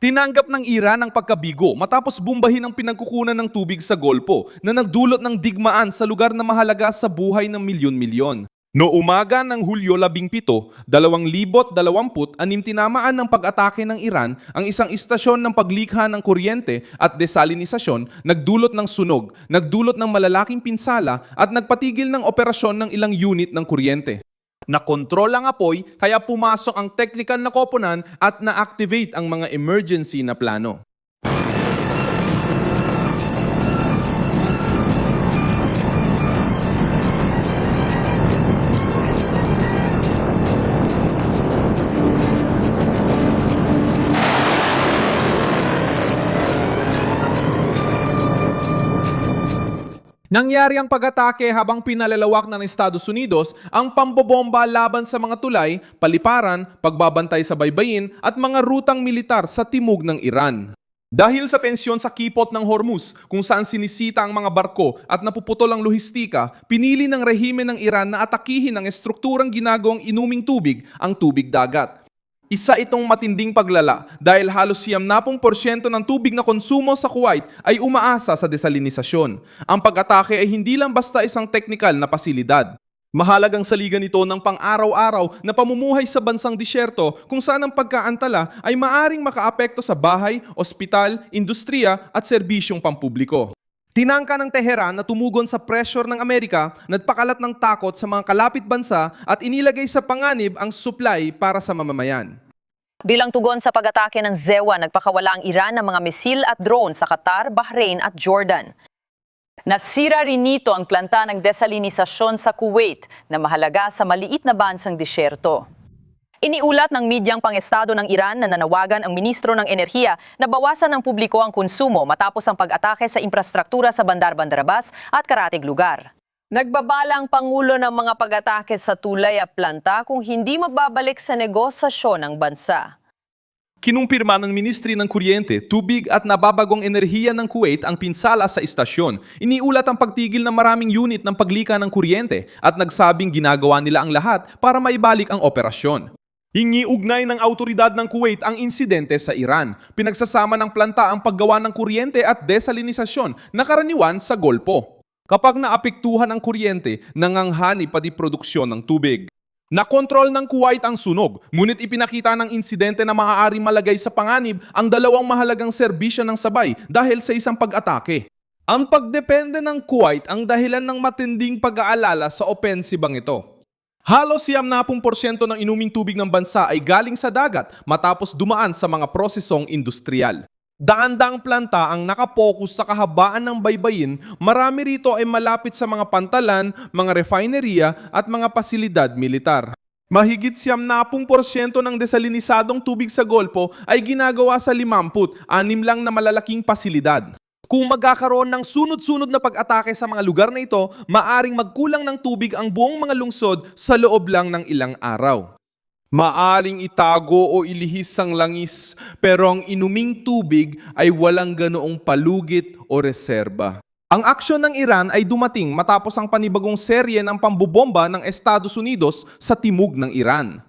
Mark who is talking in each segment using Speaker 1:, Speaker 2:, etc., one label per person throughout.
Speaker 1: Tinanggap ng Iran ang pagkabigo matapos bumbahin ang pinagkukunan ng tubig sa Golpo na nagdulot ng digmaan sa lugar na mahalaga sa buhay ng milyon-milyon. No umaga ng Hulyo 17, 2020, tinamaan ng pag-atake ng Iran ang isang istasyon ng paglikha ng kuryente at desalinisasyon, nagdulot ng sunog, nagdulot ng malalaking pinsala at nagpatigil ng operasyon ng ilang unit ng kuryente. Nakontrol ang apoy kaya pumasok ang technical na koponan at na-activate ang mga emergency na plano. Nangyari ang pag-atake habang pinalalawak ng Estados Unidos ang pambobomba laban sa mga tulay, paliparan, pagbabantay sa baybayin at mga rutang militar sa timog ng Iran. Dahil sa tensyon sa kipot ng Hormuz kung saan sinisita ang mga barko at napuputol ang lohistika, pinili ng rehimen ng Iran na atakihin ang estrukturang ginagawang inuming tubig, ang tubig dagat. Isa itong matinding paglala dahil halos 70% ng tubig na konsumo sa Kuwait ay umaasa sa desalinisasyon. Ang pag-atake ay hindi lang basta isang teknikal na pasilidad. Mahalagang saligan ito ng pang-araw-araw na pamumuhay sa bansang disyerto kung saan ang pagkaantala ay maaring makaapekto sa bahay, ospital, industriya at serbisyong pampubliko. Tinangka ng Tehran na tumugon sa pressure ng Amerika, nagpakalat ng takot sa mga kalapit bansa at inilagay sa panganib ang supply para sa mamamayan.
Speaker 2: Bilang tugon sa pag-atake ng ZEWA, nagpakawala ang Iran ng mga misil at drone sa Qatar, Bahrain at Jordan. Nasira rin nito ang planta ng desalinisasyon sa Kuwait na mahalaga sa maliit na bansang disyerto. Iniulat ng medyang pang-estado ng Iran na nanawagan ang ministro ng Enerhiya na bawasan ng publiko ang konsumo matapos ang pag-atake sa infrastruktura sa Bandar Abbas at karatig lugar. Nagbabala ang Pangulo ng mga pag-atake sa tulay at planta kung hindi mababalik sa negosasyon ng bansa.
Speaker 1: Kinumpirma ng Ministry ng Kuryente, Tubig at Nababagong Enerhiya ng Kuwait ang pinsala sa istasyon. Iniulat ang pagtigil ng maraming unit ng paglika ng kuryente at nagsabing ginagawa nila ang lahat para maibalik ang operasyon. Iniugnay ng autoridad ng Kuwait ang insidente sa Iran. Pinagsasama ng planta ang paggawa ng kuryente at desalinisasyon na karaniwan sa Golpo. Kapag naapektuhan ang kuryente, nanganghani pa di produksyon ng tubig. Nakontrol ng Kuwait ang sunog, ngunit ipinakita ng insidente na maaaring malagay sa panganib ang dalawang mahalagang serbisyo ng sabay dahil sa isang pag-atake. Ang pagdepende ng Kuwait ang dahilan ng matinding pag-aalala sa opensibang ito. Halos 70% ng inuming tubig ng bansa ay galing sa dagat matapos dumaan sa mga prosesong industrial. Daang-daang planta ang nakapokus sa kahabaan ng baybayin, marami rito ay malapit sa mga pantalan, mga refineria at mga pasilidad militar. Mahigit 70% ng desalinisadong tubig sa Golpo ay ginagawa sa 56 lang na malalaking pasilidad. Kung magkakaroon ng sunod-sunod na pag-atake sa mga lugar na ito, maaring magkulang ng tubig ang buong mga lungsod sa loob lang ng ilang araw. Maaring itago o ilihis ang langis, pero ang inuming tubig ay walang ganoong palugit o reserba. Ang aksyon ng Iran ay dumating matapos ang panibagong serye ng pambobomba ng Estados Unidos sa timog ng Iran.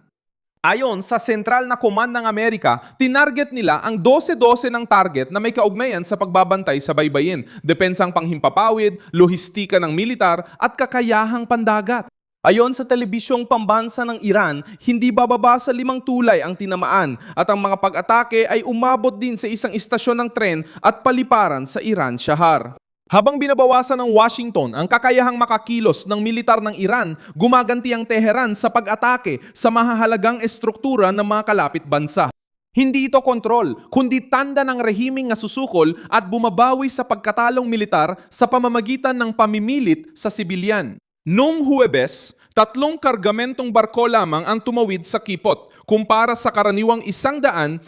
Speaker 1: Ayon sa Sentral na Command ng Amerika, tinarget nila ang 12-12 ng target na may kaugnayan sa pagbabantay sa baybayin, depensang panghimpapawid, lohistika ng militar at kakayahang pandagat. Ayon sa telebisyong pambansa ng Iran, hindi bababa sa 5 tulay ang tinamaan at ang mga pag-atake ay umabot din sa isang istasyon ng tren at paliparan sa Iran Shahar. Habang binabawasan ng Washington ang kakayahang makakilos ng militar ng Iran, gumaganti ang Tehran sa pag-atake sa mahahalagang estruktura ng mga kalapit bansa. Hindi ito kontrol, kundi tanda ng rehimeng na susukol at bumabawi sa pagkatalong militar sa pamamagitan ng pamimilit sa sibilyan. Noong Huwebes, 3 kargamentong barko lamang ang tumawid sa Kipot, kumpara sa karaniwang 125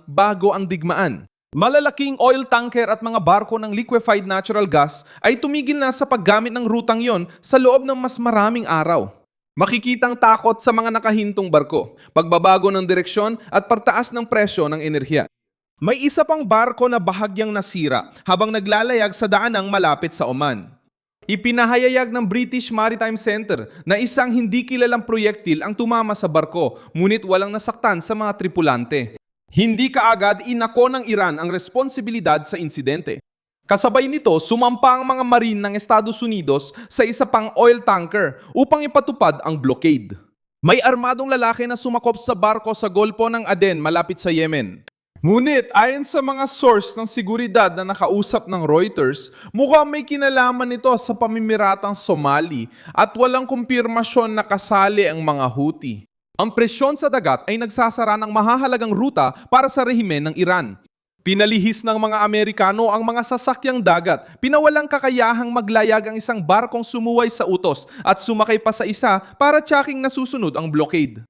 Speaker 1: bago ang digmaan. Malalaking oil tanker at mga barko ng liquefied natural gas ay tumigil na sa paggamit ng rutang yon sa loob ng mas maraming araw. Makikitang takot sa mga nakahintong barko, pagbabago ng direksyon at pagtaas ng presyo ng enerhiya. May isa pang barko na bahagyang nasira habang naglalayag sa daanang malapit sa Oman. Ipinahayayag ng British Maritime Center na isang hindi kilalang proyektil ang tumama sa barko, ngunit walang nasaktan sa mga tripulante. Hindi kaagad inako ng Iran ang responsibilidad sa insidente. Kasabay nito, sumampa ang mga marine ng Estados Unidos sa isa pang oil tanker upang ipatupad ang blockade. May armadong lalaki na sumakop sa barko sa Golpo ng Aden malapit sa Yemen. Ngunit ayon sa mga source ng seguridad na nakausap ng Reuters, mukhang may kinalaman nito sa pamimiratang Somali at walang kumpirmasyon na kasali ang mga Houthi. Ang presyon sa dagat ay nagsasara ng mahahalagang ruta para sa rehimen ng Iran. Pinalihis ng mga Amerikano ang mga sasakyang dagat, pinawalang kakayahang maglayag ang isang barkong sumuway sa utos at sumakay pa sa isa para tiyaking nasusunod ang blockade.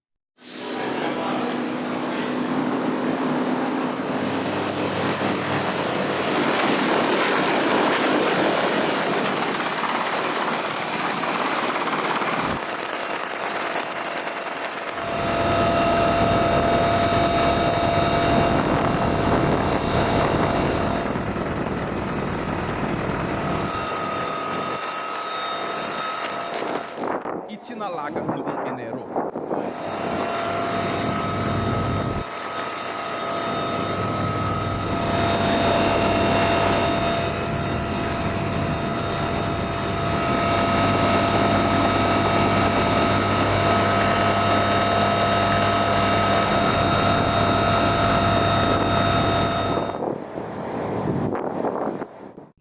Speaker 1: Itinalagang noong Enero.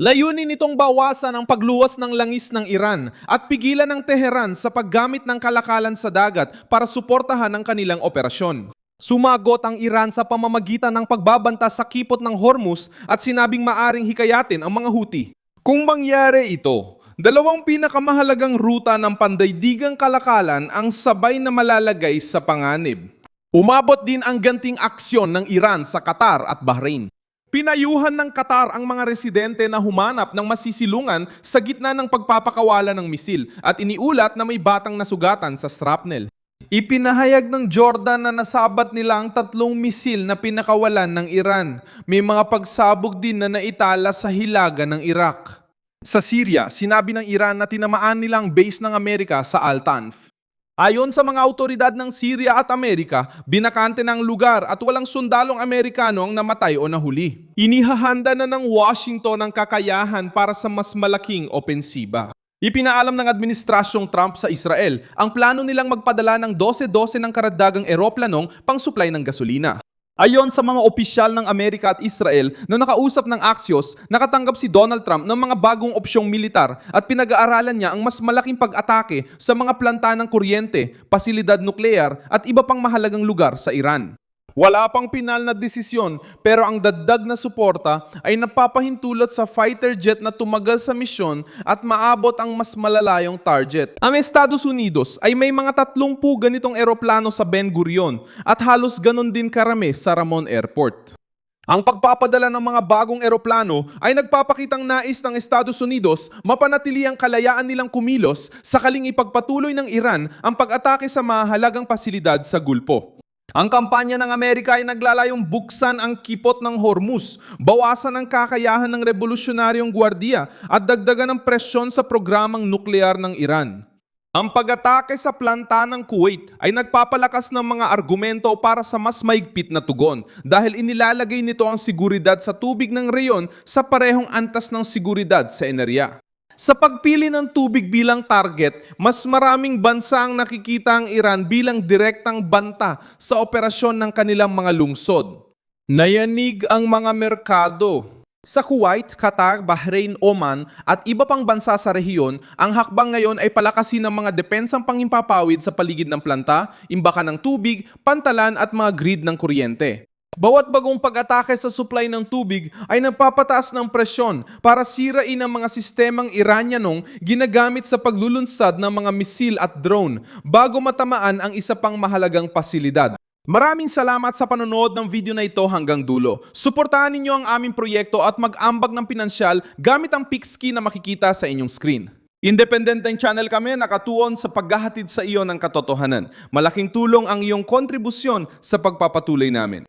Speaker 1: Layunin nitong bawasan ang pagluwas ng langis ng Iran at pigilan ng Tehran sa paggamit ng kalakalan sa dagat para suportahan ang kanilang operasyon. Sumagot ang Iran sa pamamagitan ng pagbabanta sa kipot ng Hormuz at sinabing maaring hikayatin ang mga Houthi. Kung mangyari ito, dalawang pinakamahalagang ruta ng pandaigdigang kalakalan ang sabay na malalagay sa panganib. Umabot din ang ganting aksyon ng Iran sa Qatar at Bahrain. Pinayuhan ng Qatar ang mga residente na humanap ng masisilungan sa gitna ng pagpapakawala ng misil at iniulat na may batang nasugatan sa shrapnel. Ipinahayag ng Jordan na nasabat nila ang 3 misil na pinakawalan ng Iran. May mga pagsabog din na naitala sa hilaga ng Iraq. Sa Syria, sinabi ng Iran na tinamaan nila ang base ng Amerika sa Al-Tanf. Ayon sa mga autoridad ng Syria at Amerika, binakante ng lugar at walang sundalong Amerikano ang namatay o nahuli. Inihahanda na ng Washington ang kakayahan para sa mas malaking opensiba. Ipinaalam ng Administrasyong Trump sa Israel ang plano nilang magpadala ng 12-12 ng karagdagang eroplanong pang-supply ng gasolina. Ayon sa mga opisyal ng Amerika at Israel na nakausap ng Axios, nakatanggap si Donald Trump ng mga bagong opsyong militar at pinag-aaralan niya ang mas malaking pag-atake sa mga planta ng kuryente, pasilidad nuklear at iba pang mahalagang lugar sa Iran. Wala pang pinal na desisyon pero ang dagdag na suporta ay napapahintulot sa fighter jet na tumagal sa misyon at maabot ang mas malalayong target. Ang Estados Unidos ay may mga 30 ganitong eroplano sa Ben Gurion at halos ganon din karami sa Ramon Airport. Ang pagpapadala ng mga bagong eroplano ay nagpapakitang nais ng Estados Unidos mapanatili ang kalayaan nilang kumilos sakaling ipagpatuloy ng Iran ang pag-atake sa mahalagang pasilidad sa Gulpo. Ang kampanya ng Amerika ay naglalayong buksan ang kipot ng Hormuz, bawasan ang kakayahan ng revolusyonaryong gwardiya at dagdagan ng presyon sa programang nuklear ng Iran. Ang pag-atake sa planta ng Kuwait ay nagpapalakas ng mga argumento para sa mas maigpit na tugon dahil inilalagay nito ang seguridad sa tubig ng reyon sa parehong antas ng seguridad sa enerhiya. Sa pagpili ng tubig bilang target, mas maraming bansa ang nakikita ang Iran bilang direktang banta sa operasyon ng kanilang mga lungsod. Nayanig ang mga merkado. Sa Kuwait, Qatar, Bahrain, Oman at iba pang bansa sa rehiyon, ang hakbang ngayon ay palakasin ng mga depensang panghimpapawid sa paligid ng planta, imbakan ng tubig, pantalan at mga grid ng kuryente. Bawat bagong pag-atake sa supply ng tubig ay nagpapataas ng presyon para sirain ang mga sistemang Iranyanong ginagamit sa paglulunsad ng mga misil at drone bago matamaan ang isa pang mahalagang pasilidad. Maraming salamat sa panonood ng video na ito hanggang dulo. Suportahan ninyo ang aming proyekto at mag-ambag ng pinansyal gamit ang Pixkey na makikita sa inyong screen. Independenteng channel kami, nakatuon sa paghahatid sa iyo ng katotohanan. Malaking tulong ang iyong kontribusyon sa pagpapatuloy namin.